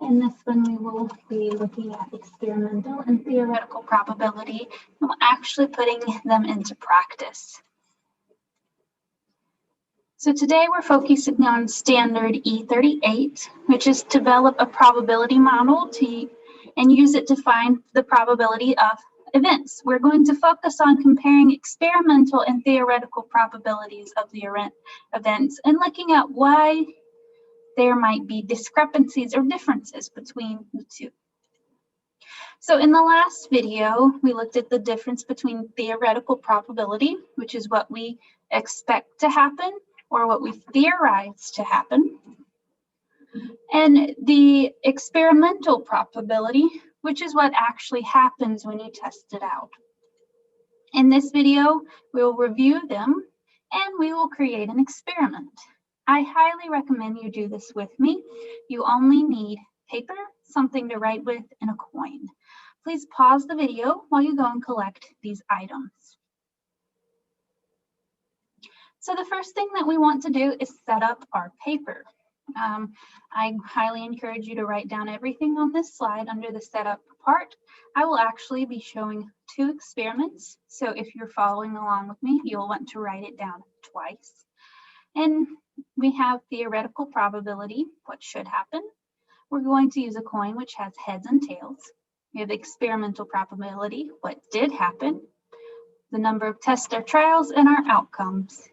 In this one, we will be looking at experimental and theoretical probability and actually putting them into practice. So today we're focusing on standard E38, which is to develop a probability model and use it to find the probability of events. We're going to focus on comparing experimental and theoretical probabilities of the events and looking at why there might be discrepancies or differences between the two. So in the last video, we looked at the difference between theoretical probability, which is what we expect to happen or what we theorize to happen, and the experimental probability, which is what actually happens when you test it out. In this video, we will review them and we will create an experiment. I highly recommend you do this with me. You only need paper, something to write with, and a coin. Please pause the video while you go and collect these items. So the first thing that we want to do is set up our paper. I highly encourage you to write down everything on this slide under the setup part. I will actually be showing two experiments. So if you're following along with me, you'll want to write it down twice. And we have theoretical probability, what should happen. We're going to use a coin which has heads and tails. We have experimental probability, what did happen, the number of tests or trials, and our outcomes.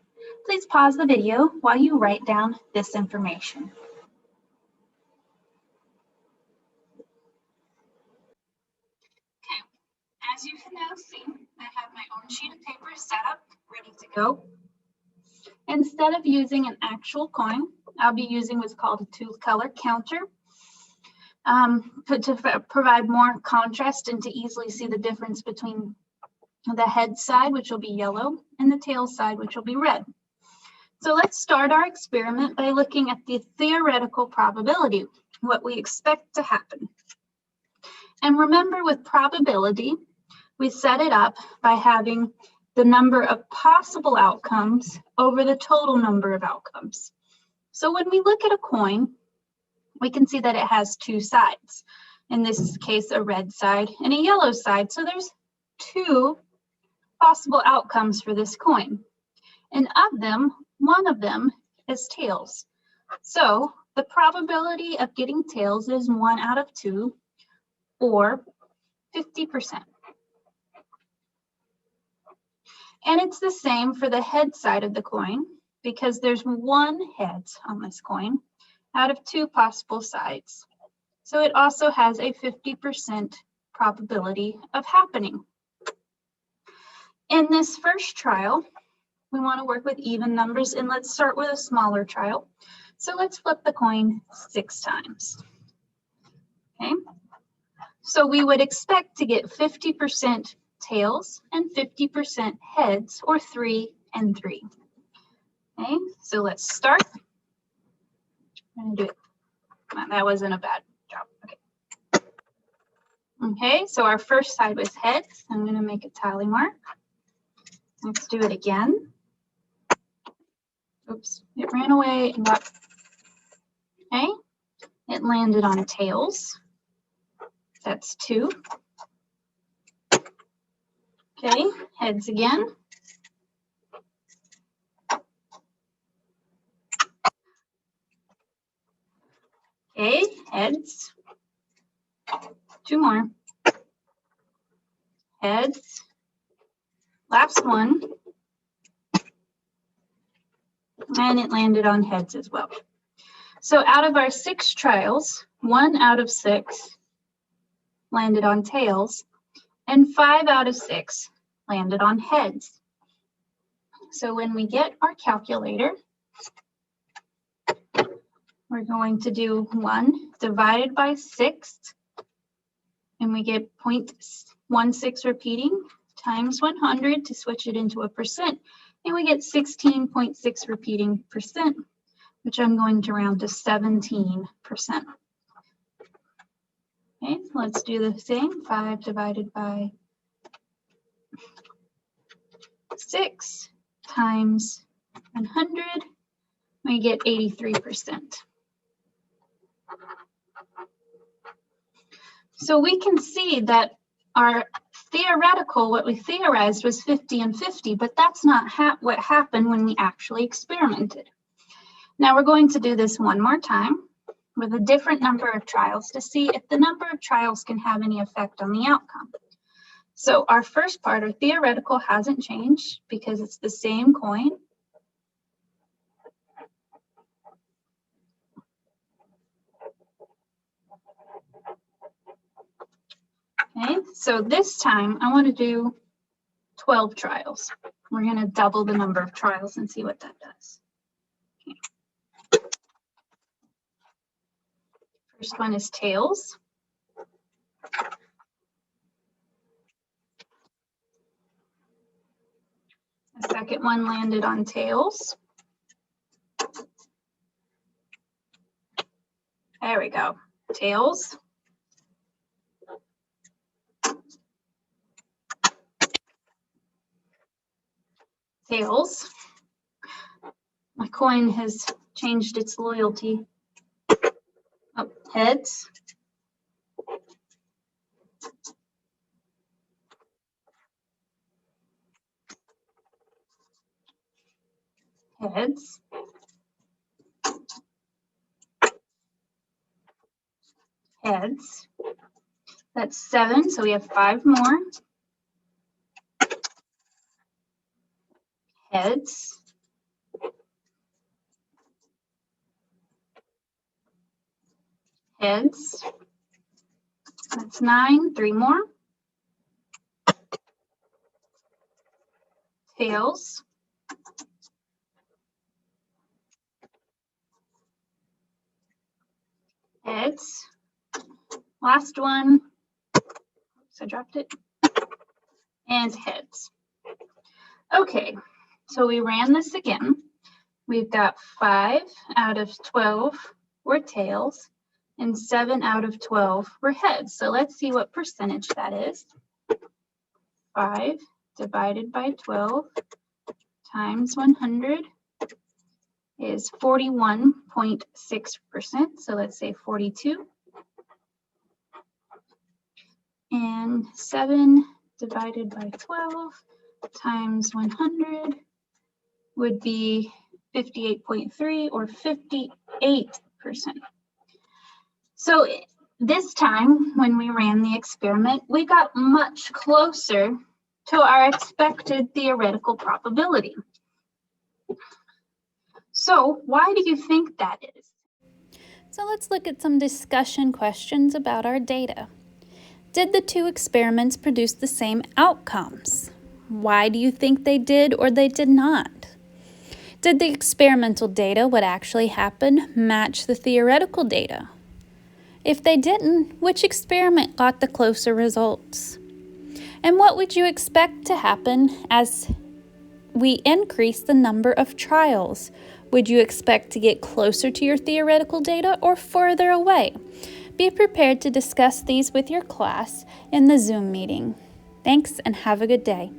Please pause the video while you write down this information. Okay, as you can now see, I have my own sheet of paper set up, ready to go. Instead of using an actual coin, I'll be using what's called a two-color counter to provide more contrast and to easily see the difference between the head side, which will be yellow, and the tail side, which will be red. So let's start our experiment by looking at the theoretical probability, what we expect to happen. And remember, with probability, we set it up by having the number of possible outcomes over the total number of outcomes. So when we look at a coin, we can see that it has two sides. In this case, a red side and a yellow side. So there's two possible outcomes for this coin. And of them, one of them is tails. So the probability of getting tails is 1 out of 2, or 50%. And it's the same for the head side of the coin, because there's one head on this coin out of 2 possible sides. So it also has a 50% probability of happening. In this first trial, we want to work with even numbers, and let's start with a smaller trial. So let's flip the coin 6 times. Okay, so we would expect to get 50% tails and 50% heads, or 3 and 3. Okay, so let's start. I'm going to do it. That wasn't a bad job. Okay. Okay, so our first side was heads. I'm going to make a tally mark. Let's do it again. Oops, it ran away and got, okay, it landed on tails. That's 2. Okay, heads again. Okay, heads. 2 more. Heads. Last one. And it landed on heads as well. So out of our 6 trials, 1 out of 6 landed on tails, and 5 out of 6 landed on heads. So when we get our calculator, we're going to do 1 divided by 6, and we get 0.16 repeating times 100 to switch it into a percent. And we get 16.6 repeating percent, which I'm going to round to 17%. Okay, so let's do the same. 5 divided by 6 times 100, we get 83%. So we can see that our theoretical, what we theorized was 50 and 50, but that's not what happened when we actually experimented. Now we're going to do this one more time with a different number of trials to see if the number of trials can have any effect on the outcome. So our first part, our theoretical, hasn't changed because it's the same coin. Okay, so this time I want to do 12 trials. We're going to double the number of trials and see what that does. Okay. First one is tails. The second one landed on tails. There we go. Tails. Tails. My coin has changed its loyalty. Oh, heads. Heads. Heads. That's 7, so we have 5 more. Heads. Heads. That's 9, 3 more. Tails. Heads. Last one. Oops, I dropped it. And heads. Okay, so we ran this again. We've got 5 out of 12 were tails and 7 out of 12 were heads. So let's see what percentage that is. 5 divided by 12 times 100 is 41.6%. So let's say 42. And 7 divided by 12 times 100 would be 58.3 or 58%. So this time when we ran the experiment, we got much closer to our expected theoretical probability. So why do you think that is? So let's look at some discussion questions about our data. Did the 2 experiments produce the same outcomes? Why do you think they did or they did not? Did the experimental data, what actually happened, match the theoretical data? If they didn't, which experiment got the closer results? And what would you expect to happen as we increase the number of trials? Would you expect to get closer to your theoretical data or further away? Be prepared to discuss these with your class in the Zoom meeting. Thanks and have a good day.